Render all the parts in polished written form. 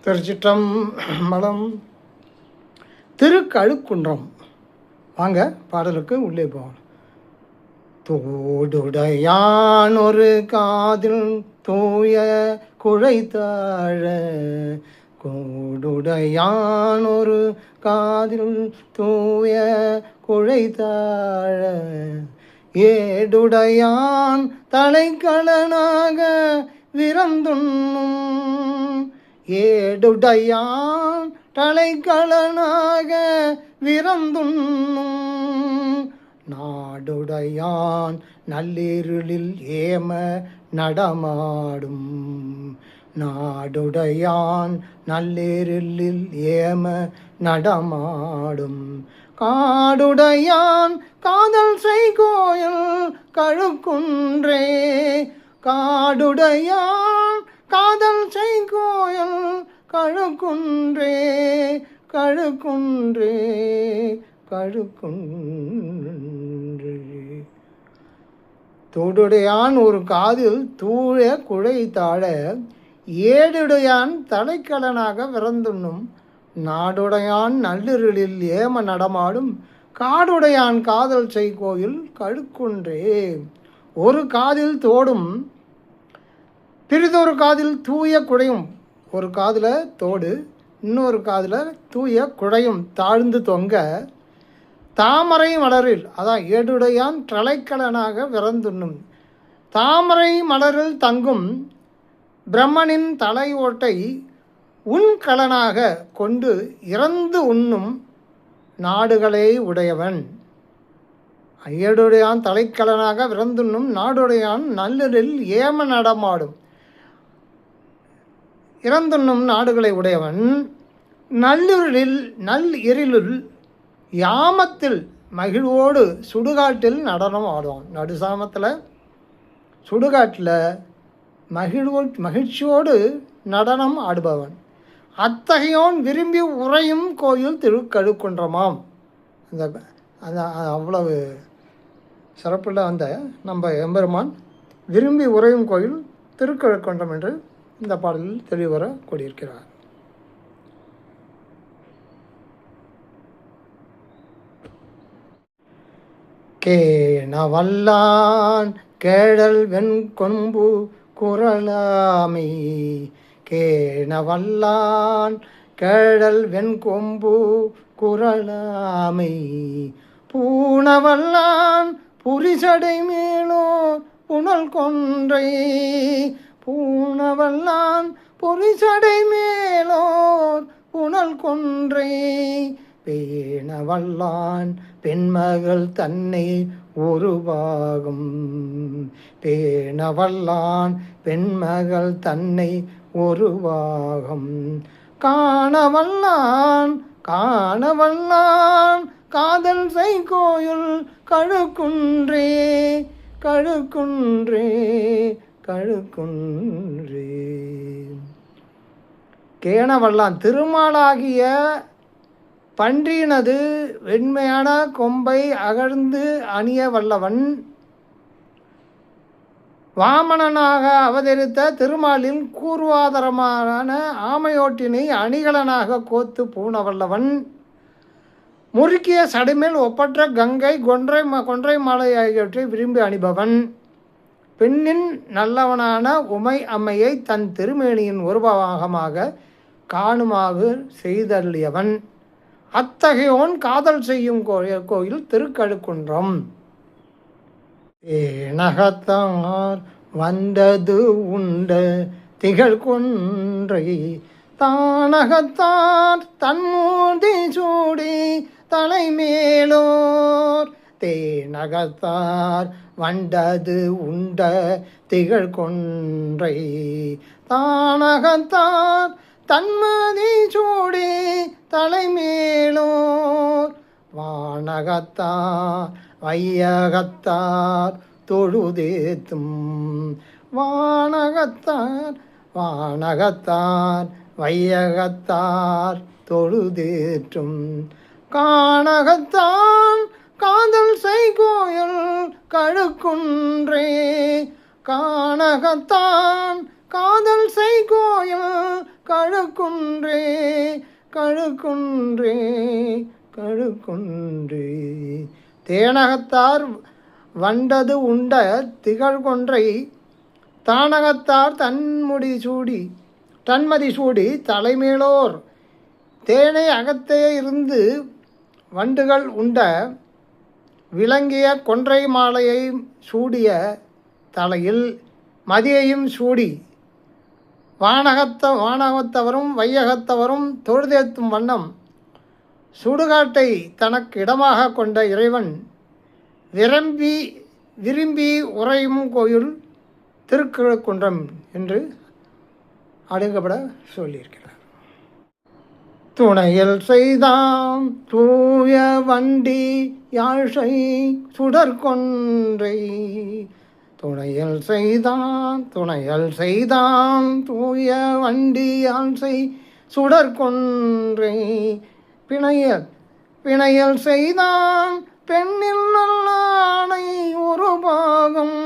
திருச்சிற்றம்பலம். திருக்கழுக்குன்றம். வாங்க பாடலுக்கு உள்ளே போகணும். தோடுடையான் ஒரு காதில் தூய குழைத்தாழ, கோடுடையான் ஒரு காதில் தூய குழைத்தாழ, ஏடுடையான் தலைக்கலனாக விரந்துண்ணும், ஏடுடையான் தலைக்கலனாக விரந்துண்ணும், நாடுடையான் நள்ளிருளில் ஏம நடமாடும், நாடுடையான் நள்ளிருளில் ஏம நடமாடும், காடுடையான் காதல் செய்கோயில் கழுக்குன்றே, காடுடையான் காதல் செய்கோயில் கழுக்குன்றே, கழுக்குன்றே, கழுக்குன்றே. தோடுடையான் ஒரு காதில் தூய குழை தாழ, ஏடுடையான் தலைக்கலனாக விரந்துண்ணும், நாடுடையான் நள்ளிருளில் ஏம நடமாடும், காடுடையான் காதல் செய்கோயில் கழுக்குன்றே. ஒரு காதில் தோடும் பிறிதொரு காதில் தூய குழையும், ஒரு காதில் தோடு இன்னொரு காதில் தூய குழையும் தாழ்ந்து தொங்க, தாமரை மலரில், அதான் ஏடுடையான் தலைக்கலனாக விரந்துண்ணும், தாமரை மலரில் தங்கும் பிரம்மனின் தலை ஓட்டை உண்கலனாக கொண்டு இறந்து உண்ணும் நாடுகளை உடையவன். ஏடுடையான் தலைக்கலனாக விரந்துண்ணும், நாடுடையான் நல்லில் ஏம நடமாடும், இறந்துண்ணும் நாடுகளை உடையவன். நல்லிருளில் யாமத்தில் மகிழ்வோடு சுடுகாட்டில் நடனம் ஆடுவான். நடுசாமத்தில் சுடுகாட்டில் மகிழ்ச்சியோடு நடனம் ஆடுபவன். அத்தகையோன் விரும்பி உறையும் கோயில் திருக்கழுக்குன்றமாம். அந்த அவ்வளவு சிறப்பில் வந்த நம்ம எம்பெருமான் விரும்பி உறையும் கோயில் திருக்கழுக்குன்றம் என்று இந்த பாடலில் தெளிவர கூடியிருக்கிறார். கேணவல்லான் கேழல் வெண்கொம்பு குரலாமை, கேணவல்லான் கேழல் வெண்கொம்பு குரலாமை, பூணவல்லான் புரிசடை மேலோர் புனல் கொன்றை, பூணவல்லான் பொறிசடை மேலோர் புனல் கொன்றை, பேணவல்லான் பெண்மகள் தன்னை ஒரு பாகம், பேணவல்லான் பெண்மகள் தன்னை ஒரு பாகம், காணவல்லான் காணவல்லான் காதல் செய்கோயில் கழுக்குன்றே, கழுக்குன்றே, கழுக்குன்றே. கேணவல்லான் திருமாலாகிய பன்றியினது வெண்மையான கொம்பை அகழ்ந்து அணிய வல்லவன், வாமனனாக அவதரித்த திருமாலின் கூர்வாதரமான ஆமையோட்டினை அணிகலனாக கோத்து பூணவல்லவன், முறுக்கிய சடைமேல் ஒப்பற்ற கங்கை கொன்றை மாலை ஆகியவற்றை விரும்பி அணிபவன், பெண்ணின் நல்லவனான உமை அம்மையை தன் திருமேனியின் ஒரு பாகமாக காணுமாக செய்தள்ளியவன், அத்தகையோன் காதல் செய்யும் கோயில் திருக்கழுக்குன்றம். ஏனகத்தார் வந்தது உண்ட திகழ் கொன்றை, தானகத்தார் தன்மூர்த்தி சூடி தலைமேலோர், தேனகத்தார் வண்டது உண்ட திகழ் கொன்றை, தானகத்தார் தன்மதி சூடி தலைமேலோர், வானகத்தார் வையகத்தார் தொழுதேத்தும், வானகத்தார் வானகத்தார் வையகத்தார் தொழுதேற்றும், கானகத்தான் காதல் செய்கோயில் கழுக்குன்றே, கானகத்தான் காதல் செய்கோயில் கழுக்குன்றே கழுக்குன்றே கழுக்குன்றே. தேனகத்தார் வண்டது உண்ட திகழ்கொன்றை தானகத்தார் தன்மதி சூடி தலைமேலோர் தேனை அகத்தே இருந்து வண்டுகள் உண்ட விளங்கிய கொன்றை மாலையை சூடிய தலையில் மதியையும் சூடி வானகத்தவரும் வையகத்தவரும் தொழுதேத்தும் வண்ணம் சுடுகாட்டை தனக்கு இடமாக கொண்ட இறைவன் விரும்பி உறையும் கோயில் திருக்கழுக்குன்றம் என்று அடுங்கப்பட சொல்லியிருக்கிறார். துணையல் செய்தாம் தூய வண்டி யாழ்சை சுடற்கொன்றை. துணையல் செய்தான் தூய வண்டி யாழ்சை சுடற்கொன்றை. பிணையல் செய்தான் பெண்ணில் நல்லானை ஒரு பாகம்.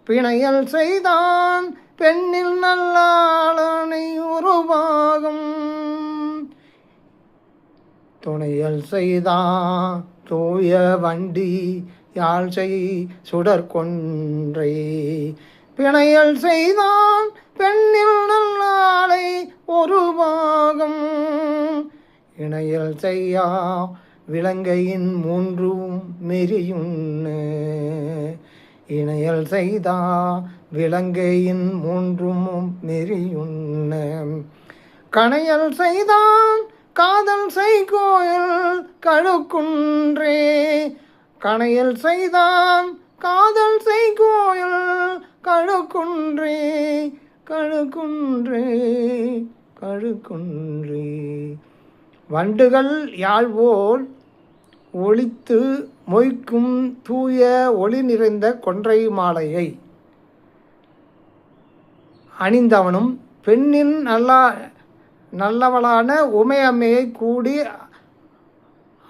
பிணையல் செய்தான் பெண்ணில் நல்லாளனை ஒரு பாகம். துணையல் செய்தான் தூய வண்டி யாழ்சை சுடற்கொன்றை. பிணையல் செய்தான் பெண்ணில் நல்லாளை ஒரு பாகம். இணையல் செய்யா விலங்கையின் மூன்றும் மெரியுண்ண. இணையல் செய்தா விலங்கையின் மூன்றும் மெரியுண்ண. கணையல் செய்தான் காதல் செய்கோயில் கழுக்குன்றே. கணையல் செய்தான் காதல் செய்கோயில் கழுக்குன்றே கழுக்குன்றே கழுக்குன்றே. வண்டுகள் யாழ்வோல் ஒளித்து மொய்க்கும் தூய ஒளி நிறைந்த கொன்றை மாலையை அணிந்தவனும் பெண்ணின் நல்லவளான உமையம்மையை கூடி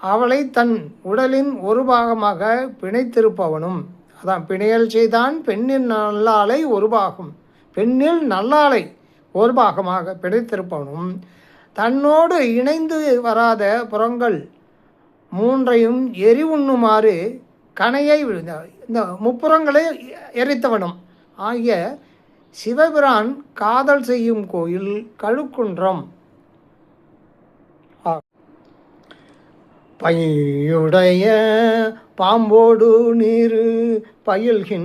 அவளை தன் உடலின் ஒரு பாகமாக பிணைத்திருப்பவனும். அதான் பிணையல் செய்தான் பெண்ணின் நல்லாளை ஒரு பாகம், பெண்ணில் நல்லாளை ஒரு பாகமாக பிணைத்திருப்பவனும் தன்னோடு இணைந்து வராத புறங்கள் மூன்றையும் எரிவுண்ணுமாறு கணையை இந்த முப்புறங்களை எரித்தவனும் ஆகிய சிவபிரான் காதல் செய்யும் கோயில் கழுக்குன்றம். பையுடைய பாம்போடு நீரு பயில்கின்ற.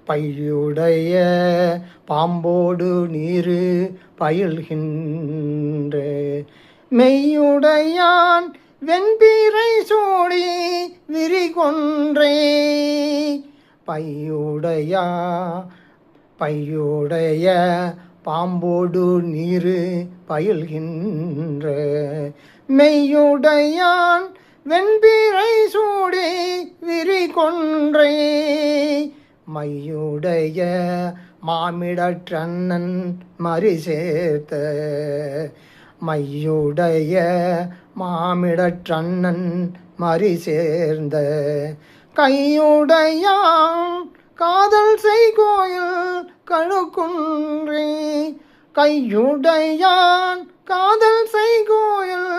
பையுடைய பாம்போடு நீரு பயில்கின்ற. மெய்யுடையான் வெண்பீரை சூடி விரிகொன்றே. பையுடைய பாம்போடு நீரு பயில்கின்ற. மெய்யுடையான் வெண்பீரை சூடி விரிகொன்றே. மையுடைய மாமிடற்றண்ணன் மறி சேர்த்த. மையுடைய மாமிடற்றண்ணன் மறி சேர்ந்த. கையுடையான் காதல் செய்கோயில் கழுக்குன்றே. கையுடையான் காதல் செய்கோயில்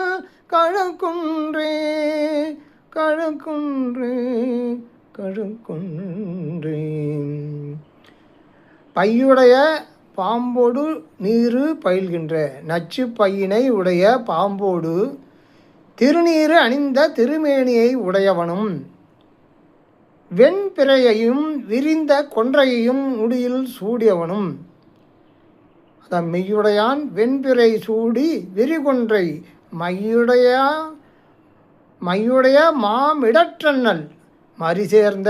கழுக்குன்றே கழுக்குன்றே கழுக்குன்றே. பையுடைய பாம்போடு நீரு பயில்கின்ற. நச்சு பையினை உடைய பாம்போடு திருநீறு அணிந்த திருமேனியை உடையவனும் வெண்பிறையையும் விரிந்த கொன்றையையும் முடியில் சூடியவனும். அதான் மெய்யுடையான் வெண்பிறை சூடி விரிகொன்றை. மையுடைய மாமிடற்றண்ணல் மறி சேர்ந்த.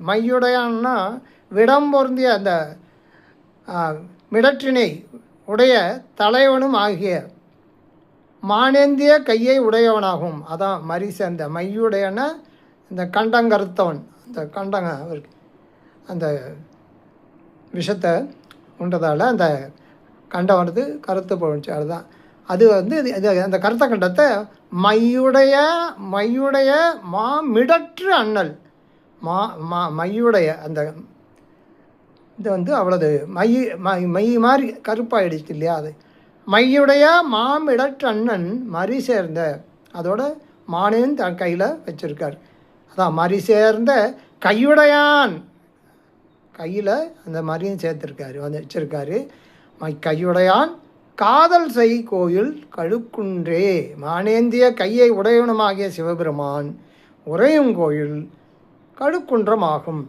மையுடையான்னா விடம் பொருந்திய அந்த மிடற்றினை உடைய தலைவனும் ஆகிய மானேந்திய கையை உடையவனாகும். அதான் மறி சேர்ந்த. மையுடையன இந்த கண்டங்கருத்தவன். அந்த கண்டங்க அந்த விஷத்தை உண்டதால் அந்த கண்டம் வந்து கருத்து போச்சு. அதுதான் அது வந்து அந்த கருத்த கண்டத்தை மையுடைய மிடற்று அண்ணல். மையுடைய அந்த இது அவ்வளவு மை மாதிரி கருப்பாயிடுச்சு இல்லையா? அது மையுடைய மாமிடற்றண்ணன் மறி சேர்ந்த, அதோட மானையும் தன் கையில் வச்சுருக்கார். அதான் மறி சேர்ந்த கையுடையான், கையில் அந்த மரியும் சேர்த்துருக்காரு, வச்சிருக்காரு. கையுடையான் காதல் செய் கோயில் கழுக்குன்றே, மானேந்திய கையை உடையவனுமாகிய சிவபெருமான் உறையும் கோயில் கழுக்குன்றமாகும்.